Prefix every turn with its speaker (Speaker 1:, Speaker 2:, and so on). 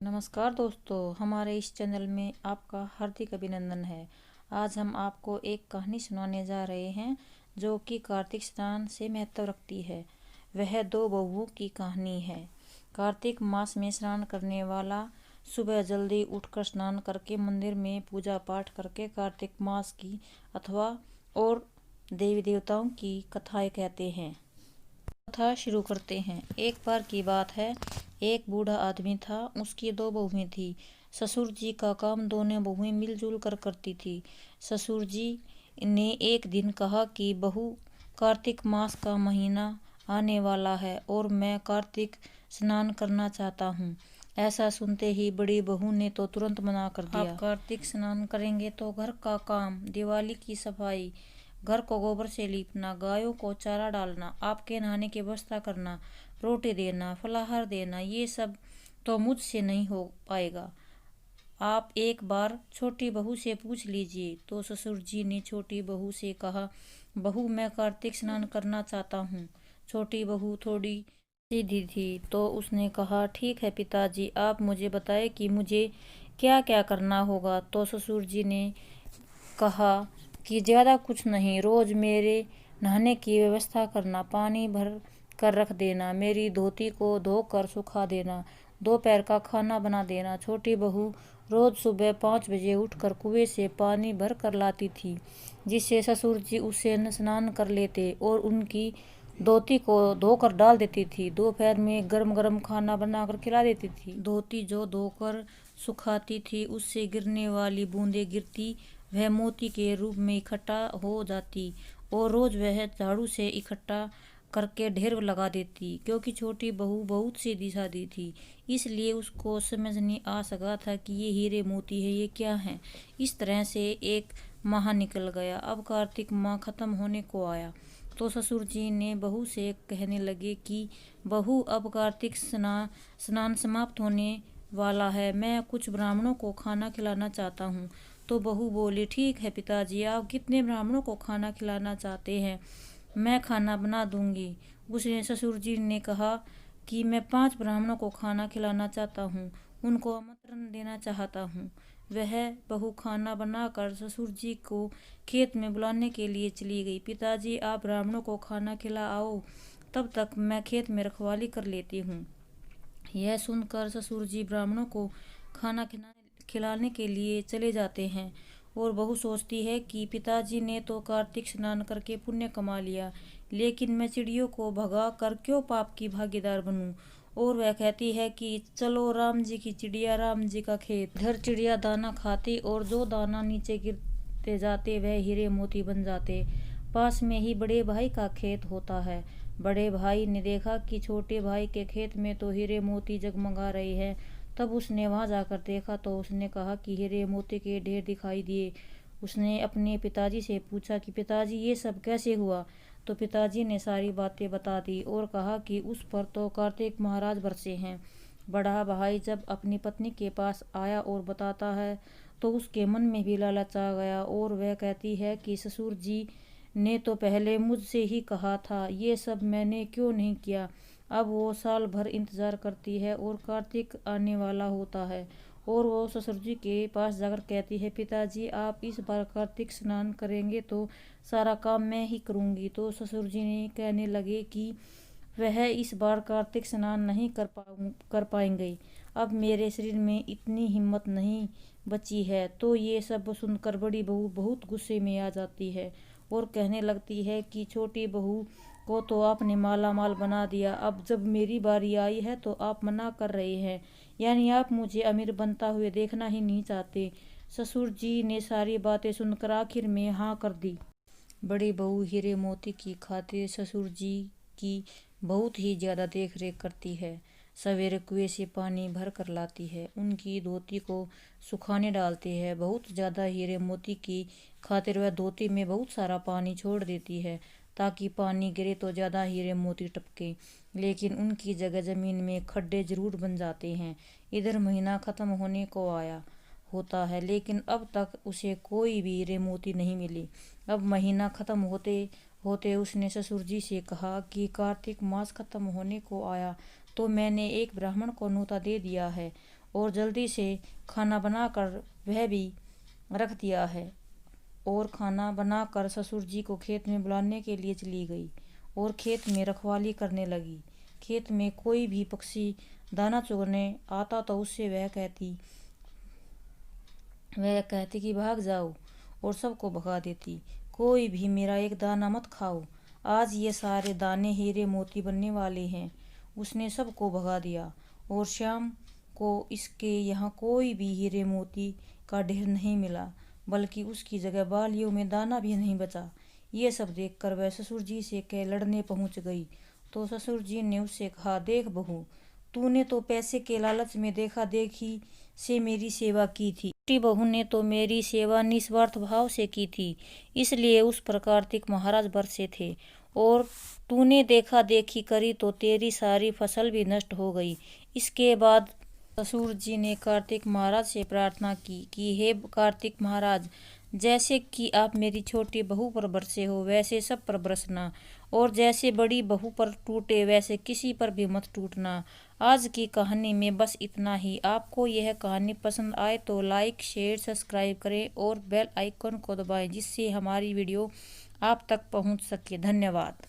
Speaker 1: नमस्कार दोस्तों, हमारे इस चैनल में आपका हार्दिक अभिनंदन है। आज हम आपको एक कहानी सुनाने जा रहे हैं जो कि कार्तिक स्नान से महत्व रखती है। वह दो बहुओं की कहानी है। कार्तिक मास में स्नान करने वाला सुबह जल्दी उठकर स्नान करके मंदिर में पूजा पाठ करके कार्तिक मास की अथवा और देवी देवताओं की कथाएं कहते हैं। कथा शुरू करते हैं। एक बार की बात है, एक बूढ़ा आदमी था। उसकी दो बहुएं थी। ससुर जी का काम दोनों बहुएं मिलजुल कर करती थी। ससुर जी ने एक दिन कहा कि बहू, कार्तिक मास का महीना आने वाला है और मैं कार्तिक स्नान करना चाहता हूँ। ऐसा सुनते ही बड़ी बहू ने तो तुरंत मना कर दिया। आप कार्तिक स्नान करेंगे तो घर का काम, दिवाली की सफाई, घर को गोबर से लीपना, गायों को चारा डालना, आपके नहाने की व्यवस्था करना, रोटी देना, फलाहार देना, ये सब तो मुझसे नहीं हो पाएगा। आप एक बार छोटी बहू से पूछ लीजिए। तो ससुर जी ने छोटी बहू से कहा, बहू, मैं कार्तिक स्नान करना चाहता हूँ। छोटी बहू थोड़ी सीधी थी तो उसने कहा, ठीक है पिताजी, आप मुझे बताएं कि मुझे क्या क्या करना होगा। तो ससुर जी ने कहा कि ज़्यादा कुछ नहीं, रोज़ मेरे नहाने की व्यवस्था करना, पानी भर कर रख देना, मेरी धोती को धोकर सुखा देना, दोपहर का खाना बना देना। छोटी बहू रोज़ सुबह 5 बजे उठकर कुएं से पानी भर कर लाती थी, जिससे ससुर जी उसे स्नान कर लेते और उनकी धोती को धोकर डाल देती थी। दोपहर में गरम गरम खाना बनाकर खिला देती थी। धोती जो धोकर सुखाती थी उससे गिरने वाली बूंदें गिरती वह मोती के रूप में इकट्ठा हो जाती और रोज वह झाड़ू से इकट्ठा करके ढेर लगा देती। क्योंकि छोटी बहू बहुत सीधी सादी थी, इसलिए उसको समझ नहीं आ सका था कि ये हीरे मोती है, ये क्या है। इस तरह से एक माह निकल गया। अब कार्तिक माह खत्म होने को आया तो ससुर जी ने बहू से कहने लगे कि बहू, अब कार्तिक स्नान समाप्त होने वाला है, मैं कुछ ब्राह्मणों को खाना खिलाना चाहता हूँ। तो बहू बोली, ठीक है पिताजी, आप कितने ब्राह्मणों को खाना खिलाना चाहते हैं, मैं खाना बना दूंगी। उसने ससुर जी ने कहा कि मैं 5 ब्राह्मणों को खाना खिलाना चाहता हूँ, उनको आमंत्रण देना चाहता हूँ। वह बहू खाना बनाकर ससुर जी को खेत में बुलाने के लिए चली गई। पिताजी, आप ब्राह्मणों को खाना खिला आओ, तब तक मैं खेत में रखवाली कर लेती हूँ। यह सुनकर ससुर जी ब्राह्मणों को खाना खिलाने के लिए चले जाते हैं और बहू सोचती है कि पिताजी ने तो कार्तिक स्नान करके पुण्य कमा लिया, लेकिन मैं चिड़ियों को भगा कर क्यों पाप की भागीदार बनूं। और वह कहती है कि चलो, राम जी की चिड़िया, राम जी का खेत। इधर चिड़िया दाना खाती और जो दाना नीचे गिरते जाते वह हीरे मोती बन जाते। पास में ही बड़े भाई का खेत होता है। बड़े भाई ने देखा कि छोटे भाई के खेत में तो हीरे मोती जगमगा रहे हैं। तब उसने वहां जाकर देखा तो उसने कहा कि हीरे मोती के ढेर दिखाई दिए। उसने अपने पिताजी से पूछा कि पिताजी, ये सब कैसे हुआ। तो पिताजी ने सारी बातें बता दी और कहा कि उस पर तो कार्तिक महाराज बरसे हैं। बड़ा भाई जब अपनी पत्नी के पास आया और बताता है तो उसके मन में भी लालच आ गया और वह कहती है कि ससुर जी ने तो पहले मुझसे ही कहा था, ये सब मैंने क्यों नहीं किया। अब वो साल भर इंतजार करती है और कार्तिक आने वाला होता है और वो ससुर जी के पास जाकर कहती है, पिताजी, आप इस बार कार्तिक स्नान करेंगे तो सारा काम मैं ही करूंगी। तो ससुर जी ने कहने लगे कि वह इस बार कार्तिक स्नान नहीं कर पाएंगे। अब मेरे शरीर में इतनी हिम्मत नहीं बची है। तो ये सब सुनकर बड़ी बहू बहुत गुस्से में आ जाती है और कहने लगती है कि छोटी बहू को तो आपने माला माल बना दिया, अब जब मेरी बारी आई है तो आप मना कर रहे हैं, यानी आप मुझे अमीर बनता हुए देखना ही नहीं चाहते। ससुर जी ने सारी बातें सुनकर आखिर में हाँ कर दी। बड़ी बहू हीरे मोती की खातिर ससुर जी की बहुत ही ज्यादा देख रेख करती है। सवेरे कुएं से पानी भर कर लाती है, उनकी धोती को सुखाने डालती है। बहुत ज्यादा हीरे मोती की खातिर वह धोती में बहुत सारा पानी छोड़ देती है ताकि पानी गिरे तो ज्यादा हीरे मोती टपके, लेकिन उनकी जगह जमीन में खड्डे जरूर बन जाते हैं। इधर महीना खत्म होने को आया होता है, लेकिन अब तक उसे कोई भी हीरे मोती नहीं मिली। अब महीना खत्म होते होते उसने ससुर जी से कहा कि कार्तिक मास खत्म होने को आया तो मैंने एक ब्राह्मण को न्योता दे दिया है और जल्दी से खाना बनाकर वह भी रख दिया है। और खाना बनाकर ससुर जी को खेत में बुलाने के लिए चली गई और खेत में रखवाली करने लगी। खेत में कोई भी पक्षी दाना चुगने आता तो उससे वह कहती कि भाग जाओ, और सबको भगा देती। कोई भी मेरा एक दाना मत खाओ, आज ये सारे दाने हीरे मोती बनने वाले हैं। उसने सबको भगा दिया और शाम को इसके यहाँ कोई भी हीरे मोती का ढेर नहीं मिला, बल्कि उसकी जगह बालियों में दाना भी नहीं बचा। ये सब देखकर वह ससुर जी से कह लड़ने पहुंच गई। तो ससुर जी ने उससे कहा, देख बहू, तूने तो पैसे के लालच में देखा देखी से मेरी सेवा की थी। छोटी बहू ने तो मेरी सेवा निस्वार्थ भाव से की थी, इसलिए उस पर कार्तिक महाराज बरसे थे। और तूने देखा देखी करी तो तेरी सारी फसल भी नष्ट हो गई। इसके बाद ससुर जी ने कार्तिक महाराज से प्रार्थना की कि हे कार्तिक महाराज, जैसे कि आप मेरी छोटी बहू पर बरसे हो वैसे सब पर बरसना, और जैसे बड़ी बहू पर टूटे वैसे किसी पर भी मत टूटना। आज की कहानी में बस इतना ही। आपको यह कहानी पसंद आए तो लाइक, शेयर, सब्सक्राइब करें और बेल आइकन को दबाएं, जिससे हमारी वीडियो आप तक पहुंच सके। धन्यवाद।